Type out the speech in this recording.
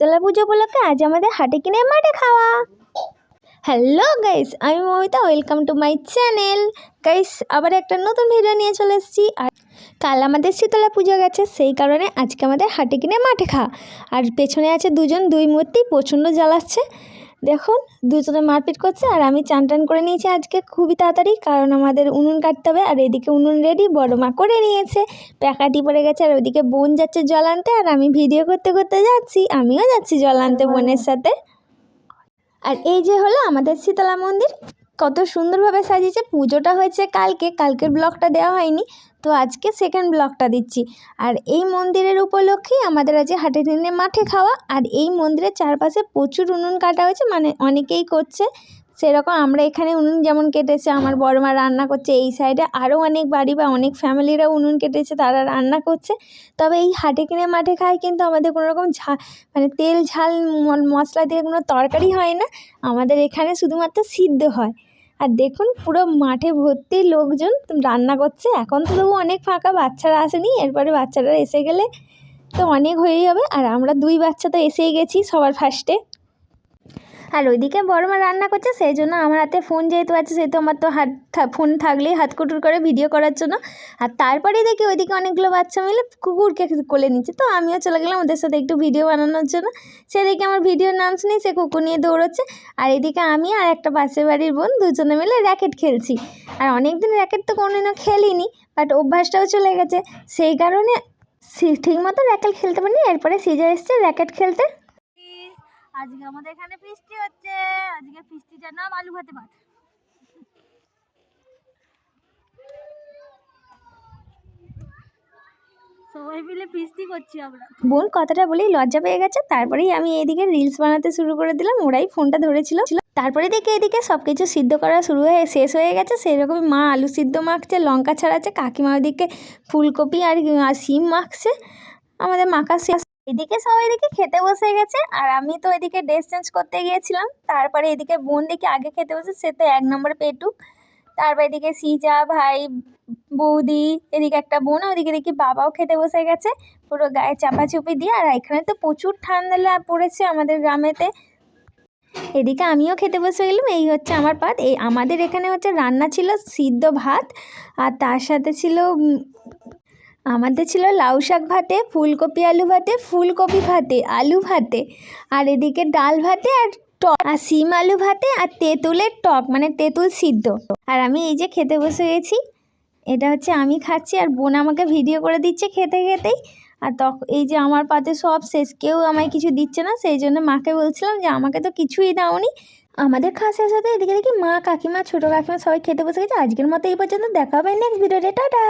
শীতলা পুজো উপলক্ষে আজ আমাদের হাটে কিনে মাঠে খাওয়া। হ্যালো গাইস, আমি Momita, welcome to my channel. Guys, আবার একটা নতুন ভিডিও নিয়ে চলে এসেছি। আর কাল আমাদের শীতলা পুজো গেছে, সেই কারণে আজকে আমাদের হাটে কিনে মাঠে খাওয়া। আর পেছনে আছে দুই মূর্তি, প্রচণ্ড জ্বালাচ্ছে। দেখুন, দুজনে মারপিট করছে। আর আমি চান টান করে নিয়েছি আজকে খুবই তাড়াতাড়ি, কারণ আমাদের উনুন কাটতে হবে। আর এদিকে উনুন রেডি, বড় মা করে নিয়েছে, প্যাকাটি পড়ে গেছে। আর ওইদিকে বোন যাচ্ছে জল আনতে, আর আমি ভিডিও করতে করতে যাচ্ছি, আমিও যাচ্ছি জল আনতে বোনের সাথে। আর এই যে হলো আমাদের শীতলা মন্দির, কত সুন্দরভাবে সাজিয়েছে। পুজোটা হয়েছে কালকের ব্লগটা দেওয়া হয়নি, তো আজকে সেকেন্ড ব্লগটা দিচ্ছি। আর এই মন্দিরের উপলক্ষেই আমাদের আজকে হাটে কিনে মাঠে খাওয়া। আর এই মন্দিরের চারপাশে প্রচুর উনুন কাটা হয়েছে, মানে অনেকেই করছে। সেরকম আমরা এখানে উনুন যেমন কেটেছে, আমার বড় মা রান্না করছে। এই সাইডে আরও অনেক বাড়ি বা অনেক ফ্যামিলিরা উনুন কেটেছে, তারা রান্না করছে। তবে এই হাটে কিনে মাঠে খাই কিন্তু আমাদের কোনো রকম মানে তেল ঝাল মশলা দিয়ে কোনো তরকারি হয় না, আমাদের এখানে শুধুমাত্র সিদ্ধ হয়। আর দেখুন, পুরো মাঠে ভর্তি লোকজন রান্না করছে। এখন তো তবু অনেক ফাঁকা, বাচ্চারা আসেনি, এরপরে বাচ্চারা এসে গেলে তো অনেক হয়েই যাবে। আর আমরা দুই বাচ্চা তো এসেই গেছি সবার ফার্স্টে। আর ওইদিকে বড় মা রান্না করছে, সেই জন্য আমার হাতে ফোন যেহেতু আছে, সেহেতু আমার তো ফোন থাকলেই হাত কুটুর করে ভিডিও করার জন্য। আর তারপরে দেখি ওইদিকে অনেকগুলো বাচ্চা মিলে কুকুরকে কোলে নিচ্ছে, তো আমিও চলে গেলাম ওদের সাথে একটু ভিডিও বানানোর জন্য। সেদিকে আমার ভিডিওর নাম শুনি সে কুকুর নিয়ে দৌড়চ্ছে। আর এদিকে আমি আর একটা পাশের বাড়ির বোন দুজনে মিলে র্যাকেট খেলছি। আর অনেক দিন র্যাকেট তো কোনোদিনও খেলিনি, বাট অভ্যাসটাও চলে গেছে, সেই কারণে ঠিক মতো র্যাকেট খেলতে পারিনি। এরপরে সিজা এসছে র্যাকেট খেলতে। আজকে আমাদের এখানে ফিস্টি হচ্ছে। আজকে ফিস্টিটার নাম আলু ভাতে ভাত। সবাই মিলে ফিস্টি করছি আমরা। বোন কথাটা বলেই লজ্জা পেয়ে গেছে, তারপরেই আমি এদিকে রিলস বানাতে শুরু করে দিলাম, ওরাই ফোনটা ধরেছিল। তারপরে দেখি এদিকে সব কিছু সিদ্ধ করা শেষ হয়ে গেছে। সেই রকমই মা আলু সিদ্ধ মাখছে, লঙ্কা ছাড়াচ্ছে, কাকিমা ওদিকে ফুলকপি আর শিম মাখছে, আমাদের মাখা শেষ। এদিকে সবাই এদিকে খেতে বসে গেছে, আর আমি তো এদিকে ড্রেস চেঞ্জ করতে গিয়েছিলাম। তারপরে এদিকে বোন দেখি আগে খেতে বসে, সে তো 1 নম্বর পেটুক। তারপর এদিকে সিজা ভাই, বৌদি, এদিকে একটা বোন, ওদিকে দেখি বাবাও খেতে বসে গেছে পুরো গায়ে চাপাচুপি দিয়ে। আর এখানে তো প্রচুর ঠান্ডা পড়েছে আমাদের গ্রামেতে। এদিকে আমিও খেতে বসে গেলাম। এই হচ্ছে আমার পাত। এই আমাদের এখানে হচ্ছে রান্না ছিল সিদ্ধ ভাত, আর তার সাথে ছিল আমাদের ছিল লাউ শাক ভাতে, ফুলকপি আলু ভাতে, ফুলকপি ভাতে, আলু ভাতে, আর এদিকে ডাল ভাতে, আর টক, আর শিম আলু ভাতে, আর তেঁতুলের টক, মানে তেঁতুল সিদ্ধ। আর আমি এই যে খেতে বসে গেছি, এটা হচ্ছে আমি খাচ্ছি, আর বোন আমাকে ভিডিও করে দিচ্ছে খেতে খেতেই। আর এই যে আমার পাতে সব শেষ, কেউ আমায় কিছু দিচ্ছে না, সেই জন্য মাকে বলছিলাম যে আমাকে তো কিছুই দাওনি। আমাদের খাওয়া শেষ হতে এদিকে দেখি মা, কাকিমা, ছোটো কাকিমা সবাই খেতে বসে গেছে। আজকের মতো এই পর্যন্ত, দেখা হবে নেক্সট ভিডিওতে, টাটা।